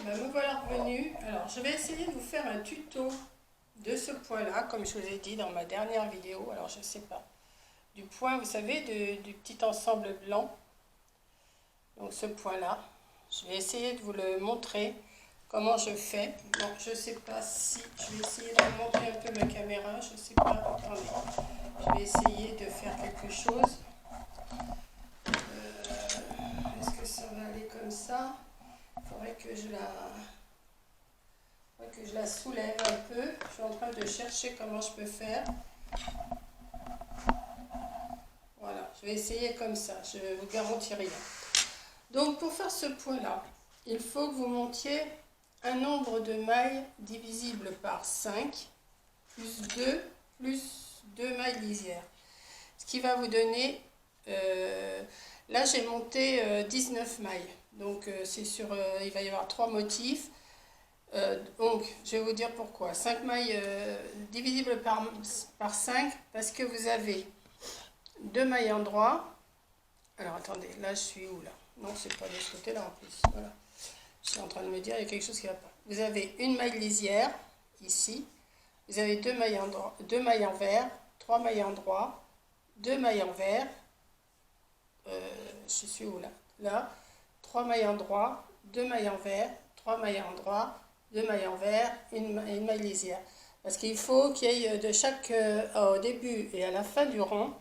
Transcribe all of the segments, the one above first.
Me voilà revenue. Alors, je vais essayer de vous faire un tuto de ce point-là, comme je vous ai dit dans ma dernière vidéo. Alors, je ne sais pas. Du point, vous savez, du petit ensemble blanc. Donc, ce point-là. Je vais essayer de vous le montrer, comment je fais. Bon, je ne sais pas si... Je vais essayer de monter un peu ma caméra. Je ne sais pas. Attendez. Je vais essayer de faire quelque chose. Est-ce que ça va aller comme ça? Il faudrait que je la soulève un peu. Je suis en train de chercher comment je peux faire. Voilà, je vais essayer comme ça, je ne vous garantis rien. Donc pour faire ce point-là, il faut que vous montiez un nombre de mailles divisible par 5, plus 2 mailles lisières. Ce qui va vous donner, là j'ai monté 19 mailles. Donc c'est sur, il va y avoir 3 motifs. Donc, je vais vous dire pourquoi. 5 mailles divisibles par 5, parce que vous avez 2 mailles endroit. Alors, attendez, là, je suis où, là? Non, c'est pas de ce côté-là, en plus. Voilà. Je suis en train de me dire, il y a quelque chose qui ne va pas. Vous avez une maille lisière, ici. Vous avez 2 mailles envers, 3 mailles endroit, 2 mailles envers. Je suis où, là? Là. 3 mailles endroit, 2 mailles envers, 3 mailles endroit, 2 mailles envers, une maille lisière. Parce qu'il faut qu'il y ait de chaque, au début et à la fin du rang,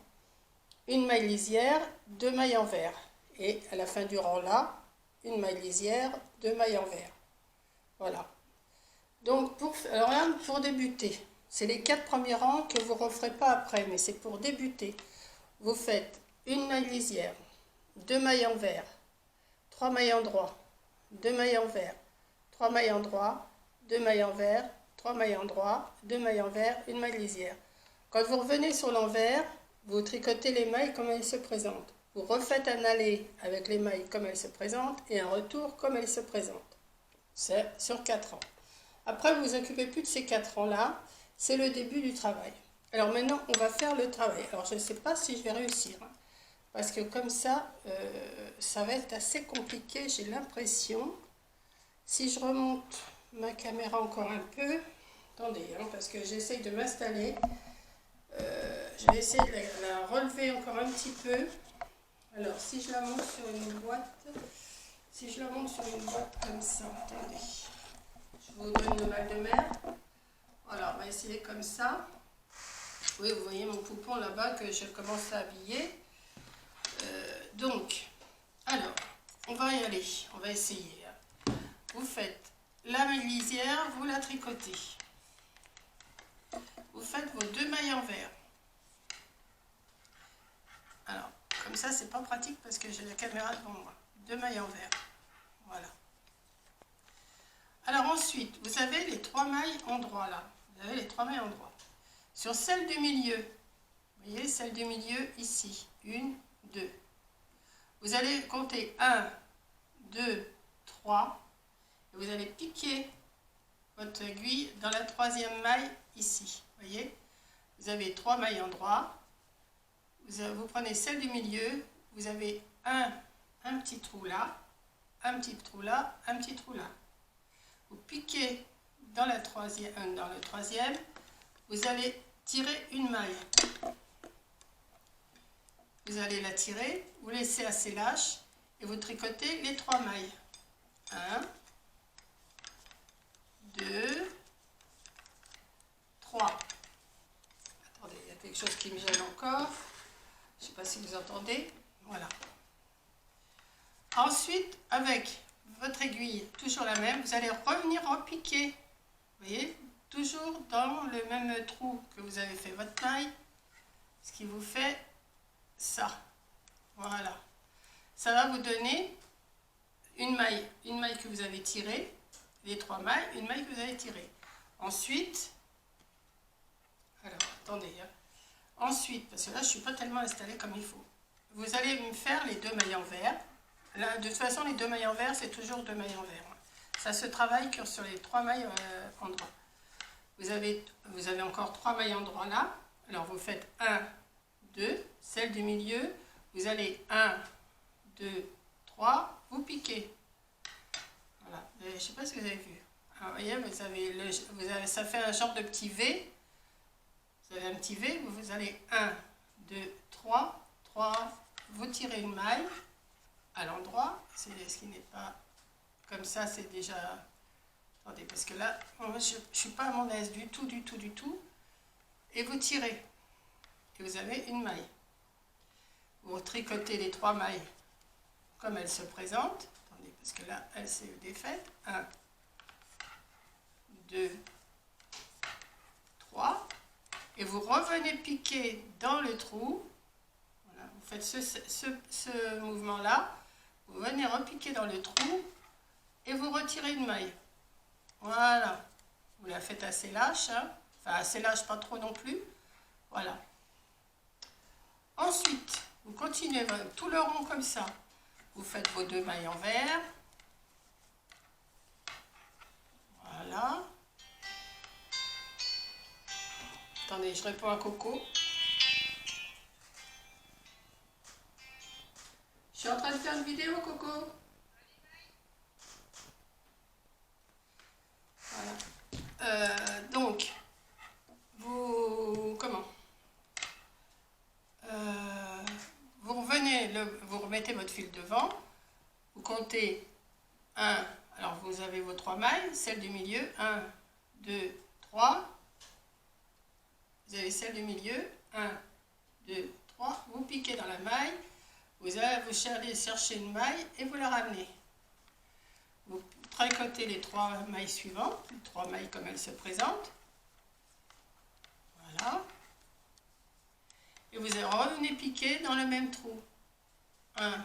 une maille lisière, 2 mailles envers. Et à la fin du rang là, une maille lisière, 2 mailles envers. Voilà. Donc, alors là, pour débuter, c'est les 4 premiers rangs que vous ne referez pas après, mais c'est pour débuter. Vous faites une maille lisière, 2 mailles envers, 3 mailles endroit, 2 mailles envers, 3 mailles endroit, 2 mailles envers, 3 mailles endroit, 2 mailles envers, une maille lisière. Quand vous revenez sur l'envers, vous tricotez les mailles comme elles se présentent. Vous refaites un aller avec les mailles comme elles se présentent et un retour comme elles se présentent. C'est sur 4 rangs. Après, vous ne vous occupez plus de ces 4 rangs-là. C'est le début du travail. Alors maintenant, on va faire le travail. Alors, je ne sais pas si je vais réussir. Parce que comme ça, ça va être assez compliqué, j'ai l'impression. Si je remonte ma caméra encore un peu, attendez, parce que j'essaye de m'installer, je vais essayer de la relever encore un petit peu. Alors, si je la monte sur une boîte, comme ça, attendez, je vous donne le mal de mer. Voilà, on va essayer comme ça. Oui, vous voyez mon poupon là-bas que je commence à habiller. Donc, alors, on va y aller, on va essayer. Vous faites la maille lisière, vous la tricotez. Vous faites vos 2 mailles envers. Alors, comme ça, c'est pas pratique parce que j'ai la caméra devant moi. 2 mailles envers. Voilà. Alors ensuite, vous avez les 3 mailles endroit là. Vous avez les 3 mailles endroit. Sur celle du milieu, vous voyez, celle du milieu ici. 1, 2. Vous allez compter 1, 2, 3. Et vous allez piquer votre aiguille dans la 3e maille ici. Vous voyez, vous avez 3 mailles endroit. Vous prenez celle du milieu. Vous avez un petit trou là, un petit trou là, un petit trou là. Vous piquez dans le 3e. Vous allez tirer une maille. Vous allez la tirer, vous laissez assez lâche et vous tricotez les 3 mailles. 1, 2, 3. Attendez, il y a quelque chose qui me gêne encore. Je ne sais pas si vous entendez. Voilà. Ensuite, avec votre aiguille, toujours la même, vous allez revenir repiquer. Vous voyez, toujours dans le même trou que vous avez fait votre maille. Ce qui vous fait ça. Voilà. Ça va vous donner une maille que vous avez tirée. Les 3 mailles, une maille que vous allez tirer. Ensuite, alors attendez, ensuite, parce que là je ne suis pas tellement installée comme il faut, vous allez me faire les 2 mailles envers. Là, de toute façon, les 2 mailles envers, c'est toujours 2 mailles envers. Ça se travaille que sur les 3 mailles endroit. Vous avez encore 3 mailles endroit là. Alors vous faites 1, 2, celle du milieu, vous allez 1, 2, 3, vous piquez. Voilà, ne sais pas si vous avez vu. Alors, vous voyez, ça fait un genre de petit V. Vous avez un petit V, vous allez 1, 2, 3, 3, vous tirez une maille à l'endroit, c'est ce qui n'est pas comme ça, c'est déjà... Attendez, parce que là, moi, je ne suis pas à mon aise du tout, et vous tirez, et vous avez une maille. Vous tricotez les 3 mailles comme elles se présentent. Attendez, parce que là, elle s'est défaite. 1, 2, 3. Et vous revenez piquer dans le trou. Voilà, vous faites ce mouvement-là. Vous venez repiquer dans le trou et vous retirez une maille. Voilà. Vous la faites assez lâche. Hein. Enfin, assez lâche, pas trop non plus. Voilà. Ensuite, vous continuez tout le rond comme ça. Vous faites vos 2 mailles envers. Voilà. Attendez, je réponds à Coco. Je suis en train de faire une vidéo, Coco. Voilà. Donc, vous revenez, vous remettez votre fil devant. Vous comptez 1. Alors, vous avez vos 3 mailles, celle du milieu. 1, 2, 3. Vous avez celle du milieu, 1, 2, 3, vous piquez dans la maille, vous allez chercher une maille et vous la ramenez. Vous tricotez les 3 mailles suivantes, les 3 mailles comme elles se présentent. Voilà. Et vous revenez piquer dans le même trou. 1,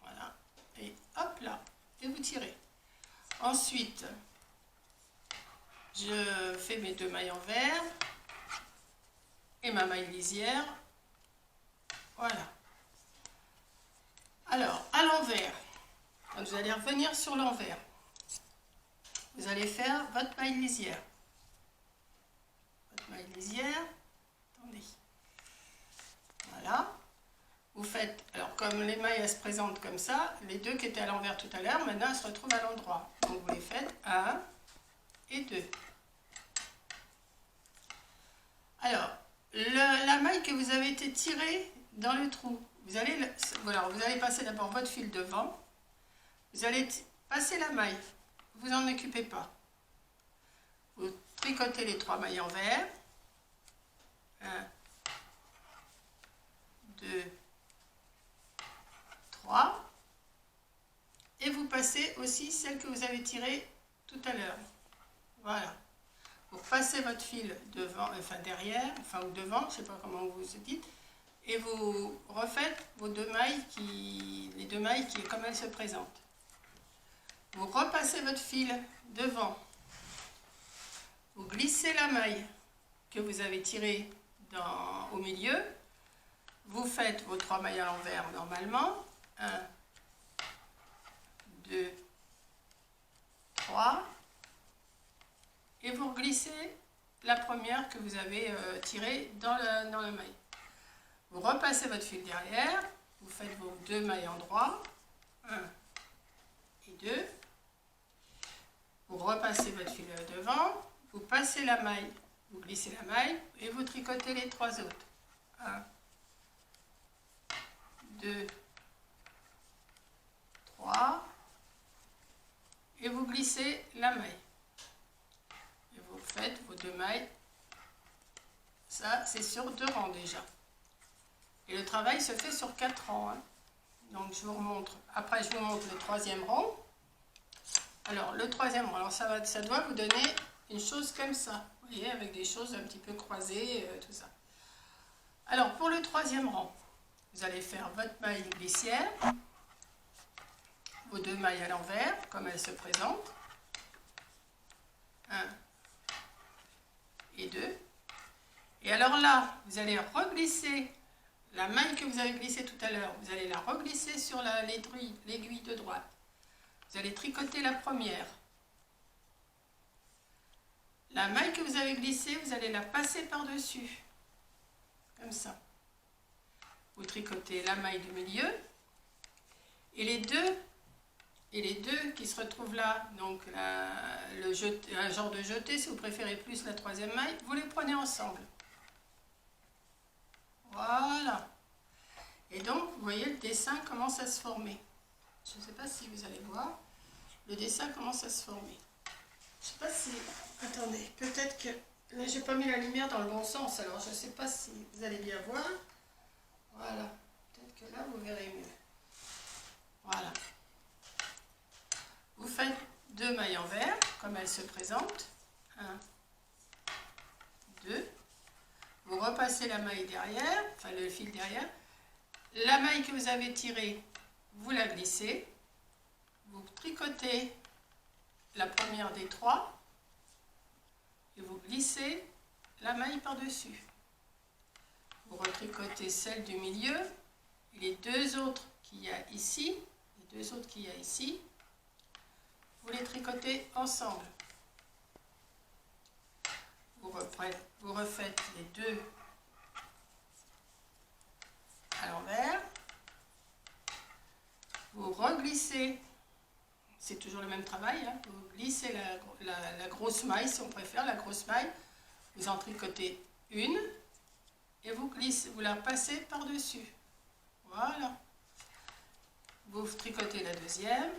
voilà, et hop là, et vous tirez. Ensuite, je fais mes 2 mailles envers. Et ma maille lisière, voilà. Alors, à l'envers, quand vous allez revenir sur l'envers, vous allez faire votre maille lisière. Votre maille lisière, attendez. Voilà. Vous faites, alors comme les mailles elles se présentent comme ça, les 2 qui étaient à l'envers tout à l'heure, maintenant elles se retrouvent à l'endroit. Donc vous les faites 1 et 2. Alors, la maille que vous avez été tirée dans le trou, vous allez passer d'abord votre fil devant, vous allez passer la maille, vous en occupez pas. Vous tricotez les 3 mailles envers, 1, 2, 3, et vous passez aussi celle que vous avez tirée tout à l'heure. Voilà. Vous passez votre fil devant, enfin derrière, enfin ou devant, je ne sais pas comment vous vous dites, et vous refaites vos 2 mailles les 2 mailles qui comme elles se présentent. Vous repassez votre fil devant, vous glissez la maille que vous avez tirée au milieu, vous faites vos 3 mailles à l'envers normalement, 1, 2, 3, et vous glissez la première que vous avez tirée dans la maille. Vous repassez votre fil derrière, vous faites vos 2 mailles en droit, 1 et 2, vous repassez votre fil devant, vous passez la maille, vous glissez la maille et vous tricotez les 3 autres. 1, 2, 3, et vous glissez la maille. Et vous faites vos 2 mailles. Ça, c'est sur 2 rangs déjà. Et le travail se fait sur 4 rangs. Hein. Donc, je vous remontre. Après, je vous montre le 3e rang. Alors, le 3e rang, alors ça doit vous donner une chose comme ça. Vous voyez, avec des choses un petit peu croisées, tout ça. Alors, pour le 3e rang, vous allez faire votre maille glissière, vos 2 mailles à l'envers, comme elles se présentent. 1 et 2. Et alors là, vous allez reglisser la maille que vous avez glissée tout à l'heure, vous allez la reglisser sur l'aiguille de droite. Vous allez tricoter la première. La maille que vous avez glissée, vous allez la passer par-dessus. Comme ça. Vous tricotez la maille du milieu. Et les deux qui se retrouve là, donc un genre de jeté, si vous préférez plus la troisième maille, vous les prenez ensemble. Voilà. Et donc, vous voyez, le dessin commence à se former. Je ne sais pas si vous allez voir. Le dessin commence à se former. Je ne sais pas si... Attendez, peut-être que... Là, j'ai pas mis la lumière dans le bon sens, alors je ne sais pas si vous allez bien voir. Voilà. Peut-être que là, vous verrez mieux. Voilà. Vous faites 2 mailles en vert, comme elles se présentent. 1, 2. Vous repassez la maille derrière, enfin le fil derrière. La maille que vous avez tirée, vous la glissez. Vous tricotez la première des 3 et vous glissez la maille par-dessus. Vous retricotez celle du milieu et les 2 autres qu'il y a ici, vous les tricotez ensemble. Vous refaites les 2 à l'envers. Vous reglissez, c'est toujours le même travail, hein, vous glissez la grosse maille, si on préfère, la grosse maille, vous en tricotez une et vous la passez par-dessus. Voilà. Vous tricotez la deuxième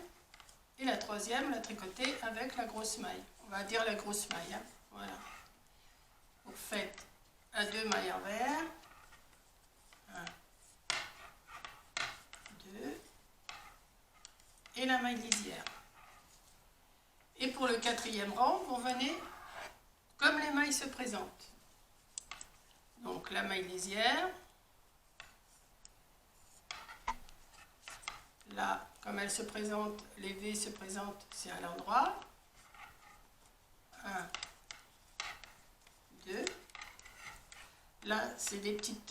et la troisième, vous la tricotez avec la grosse maille. On va dire la grosse maille, hein, voilà. Vous faites 2 mailles envers, 1, 2, et la maille lisière. Et pour le 4e rang, vous venez comme les mailles se présentent. Donc la maille lisière, là, comme elle se présente, les V se présentent, c'est à l'endroit. 1, 2. Là, c'est des petites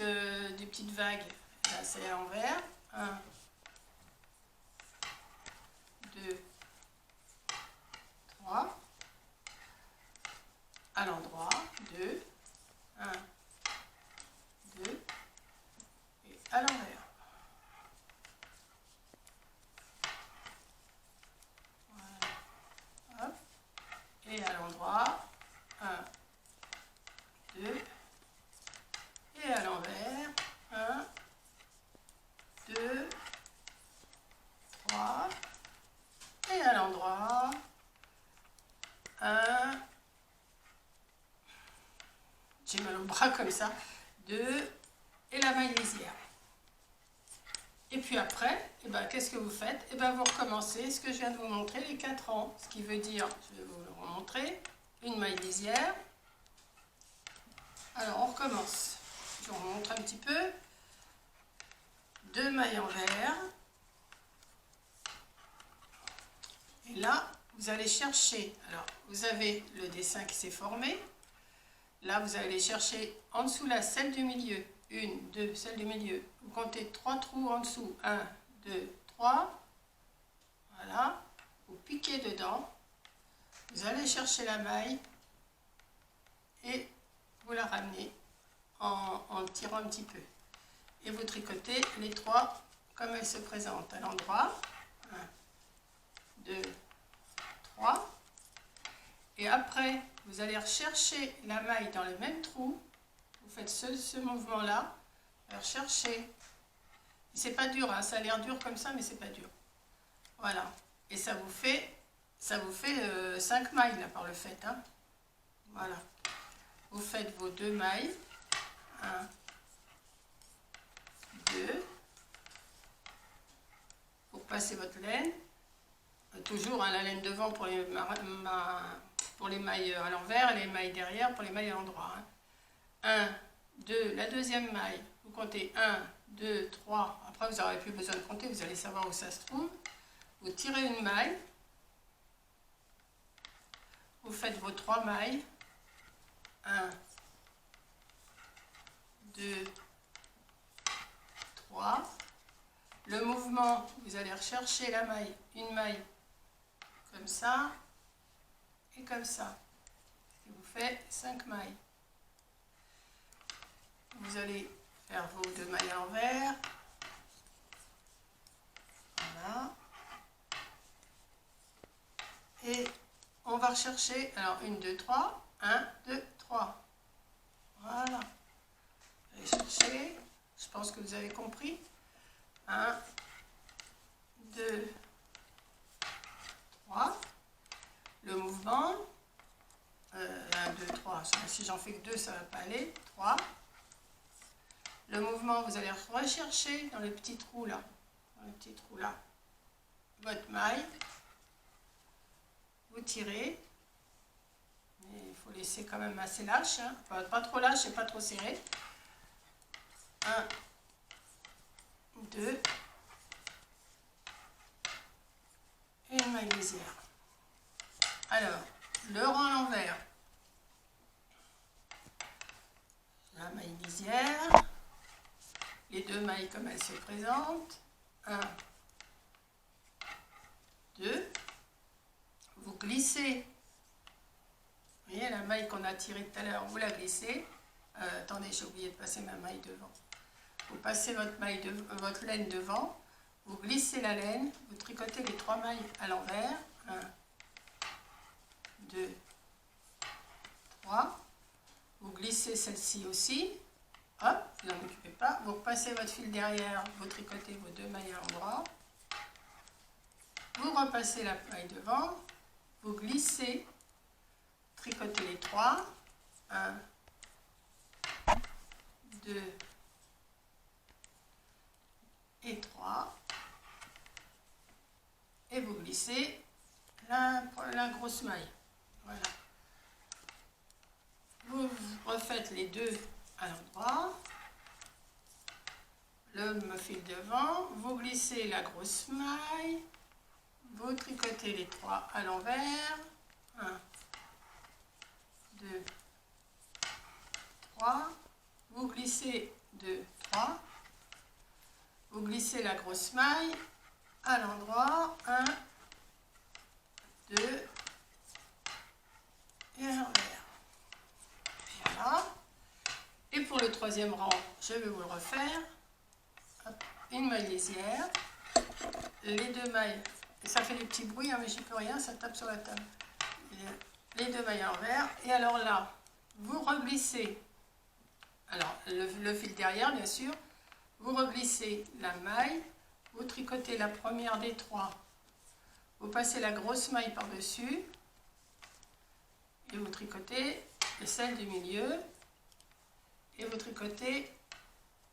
vagues. Là, c'est à l'envers. 1, 2, 3. À l'endroit. 2, 1, 2. Et à l'envers. Voilà. Hop. Et à l'endroit. 1, 2. Et à l'envers, 1, 2, 3, et à l'endroit, 1, j'ai mal au bras comme ça, 2, et la maille lisière. Et puis après, eh ben, qu'est-ce que vous faites? Eh ben, vous recommencez ce que je viens de vous montrer, les 4 rangs, ce qui veut dire, je vais vous le remontrer, une maille lisière. Alors, on recommence. Je vous remontre un petit peu. 2 mailles en vert. Et là, vous allez chercher. Alors, vous avez le dessin qui s'est formé. Là, vous allez chercher en dessous là, celle du milieu. 1, 2, celle du milieu. Vous comptez 3 trous en dessous. 1, 2, 3. Voilà. Vous piquez dedans. Vous allez chercher la maille. Et vous la ramenez en tirant un petit peu. Et vous tricotez les 3 comme elles se présentent à l'endroit. 1, 2, 3. Et après, vous allez rechercher la maille dans le même trou. Vous faites ce mouvement-là. Recherchez. C'est pas dur, hein, ça a l'air dur comme ça, mais c'est pas dur. Voilà. Et ça vous fait 5 mailles là par le fait. Hein. Voilà. Vous faites vos 2 mailles. 1, 2. Pour passer votre laine. Toujours hein, la laine devant pour les mailles à l'envers et les mailles derrière pour les mailles à l'endroit. Hein. 1, 2, la deuxième maille. Vous comptez 1, 2, 3. Après, vous n'aurez plus besoin de compter, vous allez savoir où ça se trouve. Vous tirez une maille. Vous faites vos 3 mailles. 1, 2, 3. Le mouvement, vous allez rechercher la maille, une maille comme ça et comme ça. Ce qui vous fait 5 mailles. Vous allez faire vos 2 mailles à l'envers. Voilà. pouvoir chercher, alors 1, 2, 3, 1, 2, 3. Voilà. Allez chercher, je pense que vous avez compris. 1, 2, 3. Le mouvement, 1, 2, 3, si j'en fais que 2, ça ne va pas aller. 3. Le mouvement, vous allez rechercher dans le petit trou là, votre maille. Vous tirez. Mais il faut laisser quand même assez lâche, hein. Pas trop lâche et pas trop serré. 1, 2. Et une maille lisière. Alors, le rang à l'envers. La maille lisière. Les deux mailles comme elles se présentent. 1, 2. Vous glissez. Vous voyez la maille qu'on a tirée tout à l'heure, vous la glissez. Attendez, j'ai oublié de passer ma maille devant. Vous passez votre laine devant. Vous glissez la laine. Vous tricotez les 3 mailles à l'envers. 1, 2, 3. Vous glissez celle-ci aussi. Hop, ne vous occupez pas. Vous repassez votre fil derrière. Vous tricotez vos 2 mailles à l'endroit. Vous repassez la maille devant. Vous glissez. Tricotez les 3. 1, 2 et 3. Et vous glissez la grosse maille. Voilà. Vous refaites les 2 à l'endroit. Le fil devant. Vous glissez la grosse maille. Vous tricotez les 3 à l'envers. 1, 2, 3. Vous glissez 2, 3. Vous glissez la grosse maille à l'endroit. 1, 2 et à l'envers. Voilà. Et pour le 3e rang, je vais vous le refaire. Hop, une maille lisière. Les 2 mailles. Ça fait des petits bruits, hein, mais j'y peux rien, ça tape sur la table. Les 2 mailles à l'envers. Et alors là, vous reglissez. Alors, le fil derrière, bien sûr. Vous reglissez la maille. Vous tricotez la première des 3. Vous passez la grosse maille par-dessus. Et vous tricotez celle du milieu. Et vous tricotez.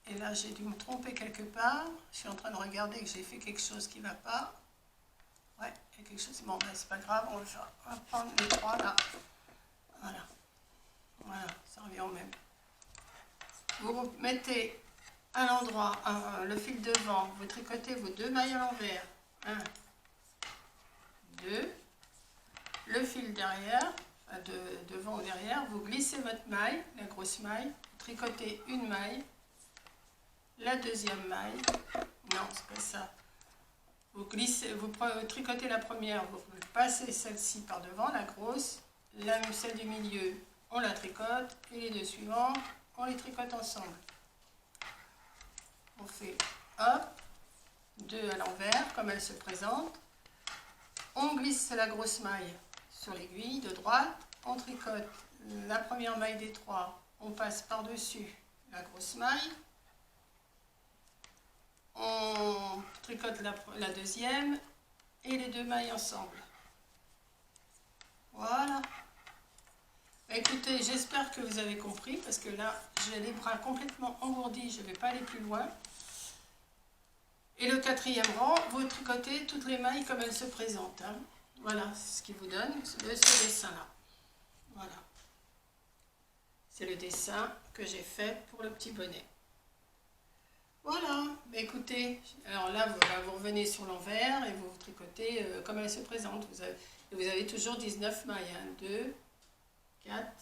Et là, j'ai dû me tromper quelque part. Je suis en train de regarder que j'ai fait quelque chose qui ne va pas. Ouais, il y a quelque chose. Bon, ben, c'est pas grave, on va prendre les 3 là. Voilà. Voilà, ça revient au même. Vous mettez à l'endroit le fil devant, vous tricotez vos 2 mailles à l'envers. 1, 2. Le fil derrière, devant ou derrière, vous glissez votre maille, la grosse maille, vous tricotez une maille, la 2e maille. Non, c'est pas ça. Vous glissez, vous tricotez la première, vous passez celle-ci par devant, la grosse, celle du milieu, on la tricote, et les 2 suivantes, on les tricote ensemble. On fait hop, 2 à l'envers, comme elle se présente. On glisse la grosse maille sur l'aiguille de droite, on tricote la première maille des 3, on passe par-dessus la grosse maille. On tricote la 2e et les 2 mailles ensemble. Voilà. Écoutez, j'espère que vous avez compris parce que là, j'ai les bras complètement engourdis, je ne vais pas aller plus loin. Et le 4e rang, vous tricotez toutes les mailles comme elles se présentent. Hein. Voilà, c'est ce qui vous donne ce dessin-là. Voilà. C'est le dessin que j'ai fait pour le petit bonnet. Voilà, écoutez, alors là, vous revenez sur l'envers et vous tricotez comme elle se présente. Vous avez toujours 19 mailles. Hein. 2, 4,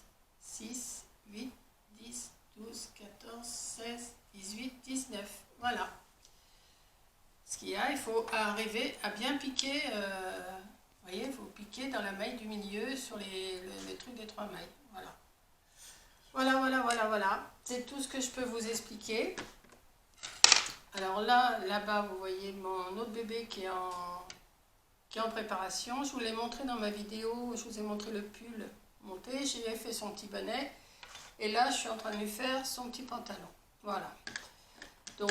6, 8, 10, 12, 14, 16, 18, 19. Voilà. Ce qu'il y a, il faut arriver à bien piquer. Vous voyez, il faut piquer dans la maille du milieu sur le truc des 3 mailles. Voilà. Voilà. C'est tout ce que je peux vous expliquer. Alors là-bas, vous voyez mon autre bébé qui qui est en préparation. Je vous l'ai montré dans ma vidéo, je vous ai montré le pull monté, j'ai fait son petit bonnet et là je suis en train de lui faire son petit pantalon. Voilà. Donc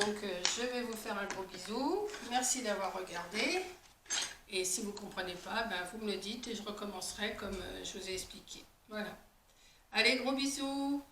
je vais vous faire un gros bisou. Merci d'avoir regardé. Et si vous ne comprenez pas, ben, vous me le dites et je recommencerai comme je vous ai expliqué. Voilà. Allez, gros bisous!